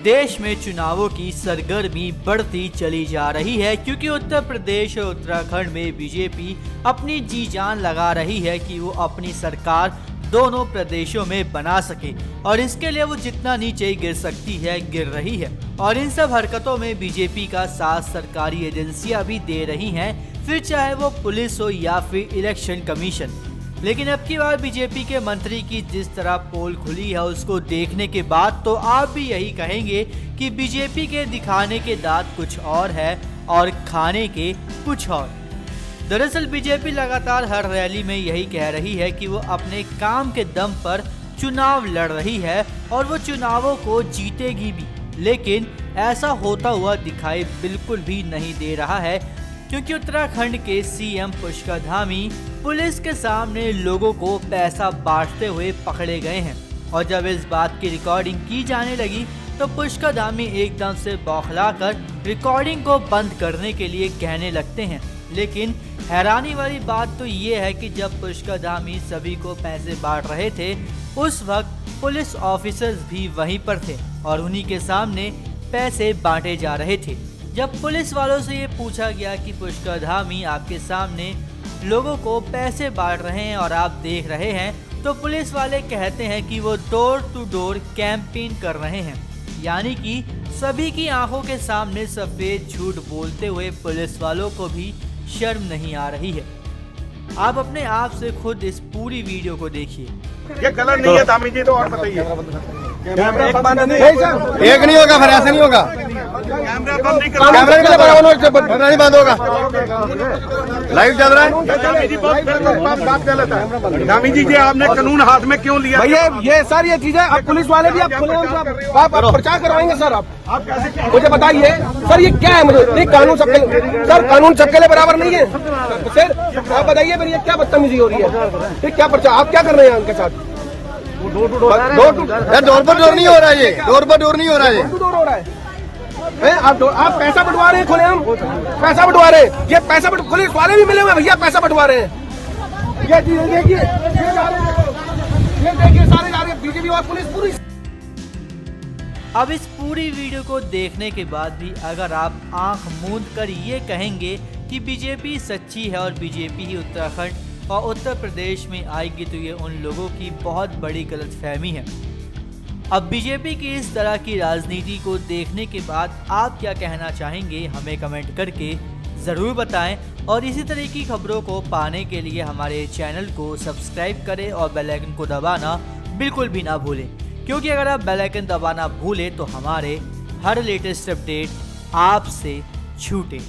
देश में चुनावों की सरगर्मी बढ़ती चली जा रही है, क्योंकि उत्तर प्रदेश और उत्तराखंड में बीजेपी अपनी जी जान लगा रही है कि वो अपनी सरकार दोनों प्रदेशों में बना सके, और इसके लिए वो जितना नीचे गिर सकती है गिर रही है। और इन सब हरकतों में बीजेपी का साथ सरकारी एजेंसियां भी दे रही हैं, फिर चाहे वो पुलिस हो या फिर इलेक्शन कमीशन। लेकिन अब की बार बीजेपी के मंत्री की जिस तरह पोल खुली है, उसको देखने के बाद तो आप भी यही कहेंगे कि बीजेपी के दिखाने के दांत कुछ और है और खाने के कुछ और। दरअसल बीजेपी लगातार हर रैली में यही कह रही है कि वो अपने काम के दम पर चुनाव लड़ रही है और वो चुनावों को जीतेगी भी, लेकिन ऐसा होता हुआ दिखाई बिल्कुल भी नहीं दे रहा है, क्योंकि उत्तराखंड के सीएम पुष्कर धामी पुलिस के सामने लोगों को पैसा बांटते हुए पकड़े गए हैं। और जब इस बात की रिकॉर्डिंग की जाने लगी तो पुष्कर धामी एकदम से बौखलाकर रिकॉर्डिंग को बंद करने के लिए कहने लगते हैं। लेकिन हैरानी वाली बात तो ये है कि जब पुष्कर धामी सभी को पैसे बांट रहे थे, उस वक्त पुलिस ऑफिसर्स भी वहीं पर थे और उन्हीं के सामने पैसे बांटे जा रहे थे। जब पुलिस वालों से ये पूछा गया कि पुष्कर धामी आपके सामने लोगों को पैसे बांट रहे हैं और आप देख रहे हैं, तो पुलिस वाले कहते हैं कि वो डोर टू डोर कैंपेन कर रहे हैं, यानी कि सभी की आंखों के सामने सफेद झूठ बोलते हुए पुलिस वालों को भी शर्म नहीं आ रही है। आप अपने आप से खुद इस पूरी वीडियो को देखिए। ये गलत नहीं है धामी जी, तो और बताइए। एक नहीं होगा, फिर ऐसा नहीं होगा। कैमरा बंद नहीं कैमरा नहीं बंद होगा, लाइव चल रहा है। धामी जी बात गलत है। धामी जी आपने कानून हाथ में क्यों लिया? भैया ये सर ये चीजें आप पुलिस वाले भी आप आप प्रचार करवाएंगे सर। आप मुझे बताइए सर, ये क्या है? मुझे नहीं, कानून सबके सर, कानून सबके लिए बराबर नहीं है सर। आप बताइए फिर ये क्या बदतमीजी हो रही है? ये क्या प्रचार आप क्या कर रहे हैं उनके साथ? डोर पर डोर नहीं हो रहा है, ये डोर पर डोर नहीं हो रहा है, डोर हो रहा है। आप पैसा बंटवा रहे हैं, खुलेआम पैसा बंटवा रहे हैं। ये पैसा पुलिस वाले भी मिले हुए भैया, पैसा बंटवा रहे हैं। ये देखिए सारे जा रहे हैं बीजेपी और पुलिस पूरी। अब इस पूरी वीडियो को देखने के बाद भी अगर आप आंख मूंद कर ये कहेंगे कि बीजेपी सच्ची है और बीजेपी ही उत्तराखंड और उत्तर प्रदेश में आएगी, तो ये उन लोगों की बहुत बड़ी गलतफहमी है। अब बीजेपी की इस तरह की राजनीति को देखने के बाद आप क्या कहना चाहेंगे, हमें कमेंट करके ज़रूर बताएं। और इसी तरह की खबरों को पाने के लिए हमारे चैनल को सब्सक्राइब करें और बेल आइकन को दबाना बिल्कुल भी ना भूलें, क्योंकि अगर आप बेल आइकन दबाना भूलें तो हमारे हर लेटेस्ट अपडेट आपसे छूटे।